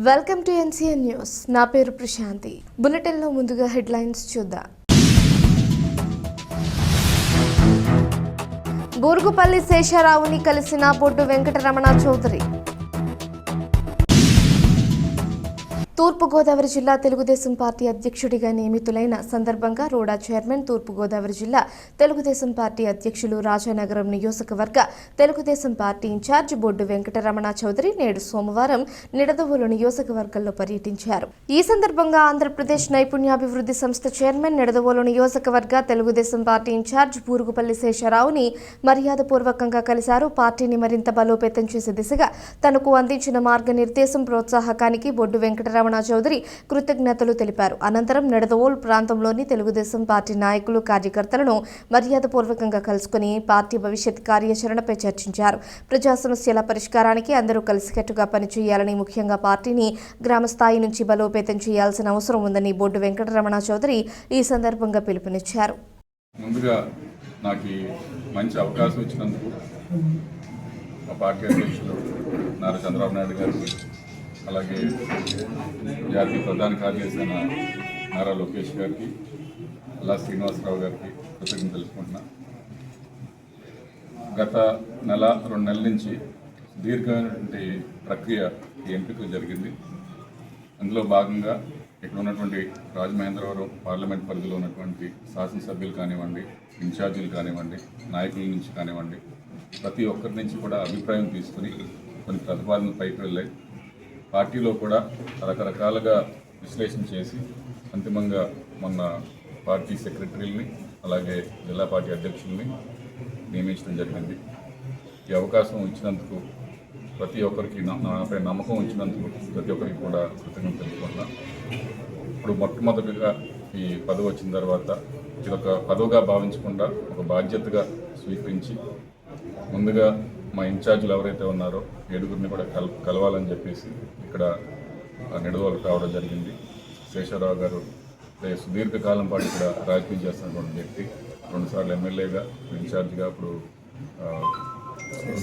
Welcome to NCN news. నా పేరు ప్రశాంతి. బులెటిన్లో ముందుగా హెడ్లైన్స్ చూద్దాం. బూరుగుపల్లి శేషారావుని కలిసిన బొడ్డు వెంకటరమణ చౌదరి. తూర్పుగోదావరి జిల్లా తెలుగుదేశం పార్టీ అధ్యక్షుడిగా నియమితులైన సందర్భంగా రోడా చైర్మన్, తూర్పుగోదావరి జిల్లా తెలుగుదేశం పార్టీ అధ్యక్షులు, రాజానగరం నియోజకవర్గ తెలుగుదేశం పార్టీ ఇన్ఛార్జ్ బొడ్డు వెంకటరమణ చౌదరి నేడు సోమవారం నిడదవోలు నియోజకవర్గంలో పర్యటించారు. ఈ సందర్భంగా ఆంధ్రప్రదేశ్ నైపుణ్యాభివృద్ధి సంస్థ చైర్మన్, నిడదవోలు నియోజకవర్గ తెలుగుదేశం పార్టీ ఇన్ఛార్జ్ బూరుగుపల్లి శేషారావుని మర్యాదపూర్వకంగా కలిశారు. పార్టీని మరింత బలోపేతం చేసే దిశగా తనకు అందించిన మార్గనిర్దేశం, ప్రోత్సాహకానికి బొడ్డు వెంకటరమణ చౌదరి కృతజ్ఞతలు తెలిపారు. అనంతరం నిడదవోలు ప్రాంతంలోని తెలుగుదేశం పార్టీ నాయకులు, కార్యకర్తలను మర్యాదపూర్వకంగా కలుసుకుని పార్టీ భవిష్యత్ కార్యాచరణపై చర్చించారు. ప్రజా సమస్యల పరిష్కారానికి అందరూ కలిసికట్టుగా పనిచేయాలని, ముఖ్యంగా పార్టీని గ్రామ స్థాయి నుంచి బలోపేతం చేయాల్సిన అవసరం ఉందని బొడ్డు వెంకటరమణ చౌదరి ఈ సందర్భంగా పిలుపునిచ్చారు. ముందుగా నాకు మంచి అవకాశం ఇచ్చినందుకు మా పార్టీ అధ్యక్షులు నారా చంద్రబాబు నాయుడు గారికి, అలాగే జాతీయ ప్రధాన కార్యదర్శి నారా లోకేష్ గారికి, అలా శ్రీనివాసరావు గారికి కృతజ్ఞతలు తెలుసుకుంటున్నా. గత రెండు నెలల నుంచి దీర్ఘ ప్రక్రియ ఎంపిక జరిగింది. అందులో భాగంగా ఇక్కడ ఉన్నటువంటి రాజమహేంద్రవరం పార్లమెంట్ పరిధిలో ఉన్నటువంటి శాసనసభ్యులు కానివ్వండి, ఇన్ఛార్జీలు కానివ్వండి, నాయకుల నుంచి కానివ్వండి, ప్రతి ఒక్కరి నుంచి కూడా అభిప్రాయం తీసుకుని కొన్ని ప్రతిపాదనలు పైకి వెళ్ళాయి. పార్టీలో కూడా రకరకాలుగా విశ్లేషణ చేసి అంతిమంగా మొన్న పార్టీ సెక్రటరీలని, అలాగే జిల్లా పార్టీ అధ్యక్షుల్ని నియమించడం జరిగింది. ఈ అవకాశం ఇచ్చినందుకు ప్రతి ఒక్కరికి, నాపై నమ్మకం ఉంచినందుకు ప్రతి ఒక్కరికి కూడా కృతజ్ఞతలు తెలుసుకుంటున్నాను. ఇప్పుడు మొట్టమొదటిగా ఈ పదవి వచ్చిన తర్వాత ఇది ఒక పదవిగా భావించకుండా ఒక బాధ్యతగా స్వీకరించి ముందుగా మా ఇన్ఛార్జీలు ఎవరైతే ఉన్నారో 7గురిని కూడా కలవాలని చెప్పేసి ఇక్కడ నిడదవోలు రావడం జరిగింది. శేషారావు గారు సుదీర్ఘకాలం పాటు ఇక్కడ రాజకీయం చేస్తున్నటువంటి వ్యక్తి, 2 సార్లు ఎమ్మెల్యేగా, ఇన్ఛార్జిగా, ఇప్పుడు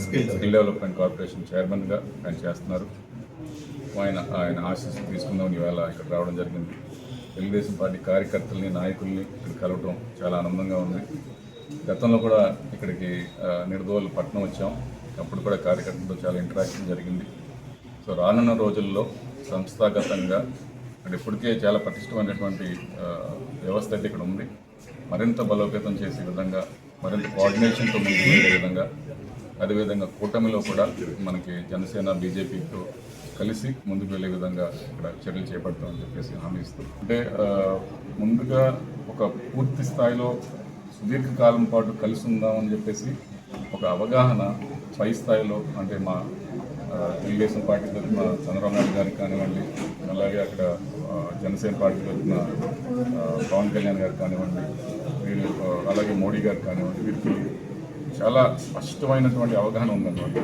స్కిల్ డెవలప్మెంట్ కార్పొరేషన్ చైర్మన్గా ఆయన చేస్తున్నారు. ఆయన ఆశీస్సులు తీసుకుందామని ఇవాళ ఇక్కడ రావడం జరిగింది. తెలుగుదేశం పార్టీ కార్యకర్తల్ని, నాయకుల్ని ఇక్కడ కలవటం చాలా ఆనందంగా ఉంది. గతంలో కూడా ఇక్కడికి నిడదవోలు పట్టణం వచ్చాం, అప్పుడు కూడా కార్యకర్తలతో చాలా ఇంటరాక్షన్ జరిగింది. సో రానున్న రోజుల్లో సంస్థాగతంగా ఇక్కడ ఇప్పటికే చాలా పటిష్టమైనటువంటి వ్యవస్థ అయితే ఇక్కడ ఉంది. మరింత బలోపేతం చేసే విధంగా, మరింత కోఆర్డినేషన్తో ముందుకు వెళ్ళే విధంగా, అదేవిధంగా కూటమిలో కూడా మనకి జనసేన, బీజేపీతో కలిసి ముందుకు వెళ్ళే విధంగా ఇక్కడ చర్యలు చేపడతామని చెప్పేసి హామీ ఇస్తాం. అంటే ముందుగా ఒక పూర్తి స్థాయిలో సుదీర్ఘకాలం పాటు కలిసి ఉందామని చెప్పేసి ఒక అవగాహన పై స్థాయిలో, అంటే మా తెలుగుదేశం పార్టీ తరఫున చంద్రబాబు నాయుడు గారికి కానివ్వండి, అలాగే అక్కడ జనసేన పార్టీ తరఫున పవన్ కళ్యాణ్ గారికి కానివ్వండి, వీరు అలాగే మోడీ గారికి కానివ్వండి, వీరికి చాలా స్పష్టమైనటువంటి అవగాహన ఉందన్నమాట.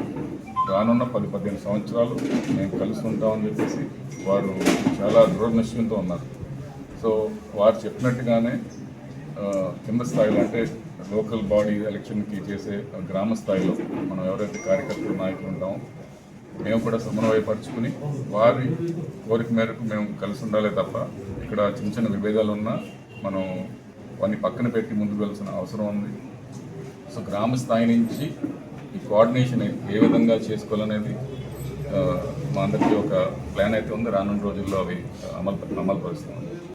రానున్న 10-15 సంవత్సరాలు మేము కలిసి ఉంటామని చెప్పేసి వారు చాలా దృఢనిశ్చయంతో ఉన్నారు. సో వారు చెప్పినట్టుగానే కింద స్థాయిలో, అంటే లోకల్ బాడీ ఎలక్షన్కి చేసే గ్రామ స్థాయిలో మనం ఎవరైతే కార్యకర్తలు, నాయకులు ఉంటామో మేము కూడా సమన్వయపరుచుకుని వారి కోరిక మేరకు మేము కలిసి ఉండాలే తప్ప ఇక్కడ చిన్న చిన్న విభేదాలు ఉన్నా మనం వాటిని పక్కన పెట్టి ముందుకు వెళ్ళాల్సిన అవసరం ఉంది. సో గ్రామ స్థాయి నుంచి ఈ కోఆర్డినేషన్ ఏ విధంగా చేసుకోవాలనేది మా అందరికీ ఒక ప్లాన్ అయితే ఉంది. రానున్న రోజుల్లో అవి అమలు పరుస్తాం.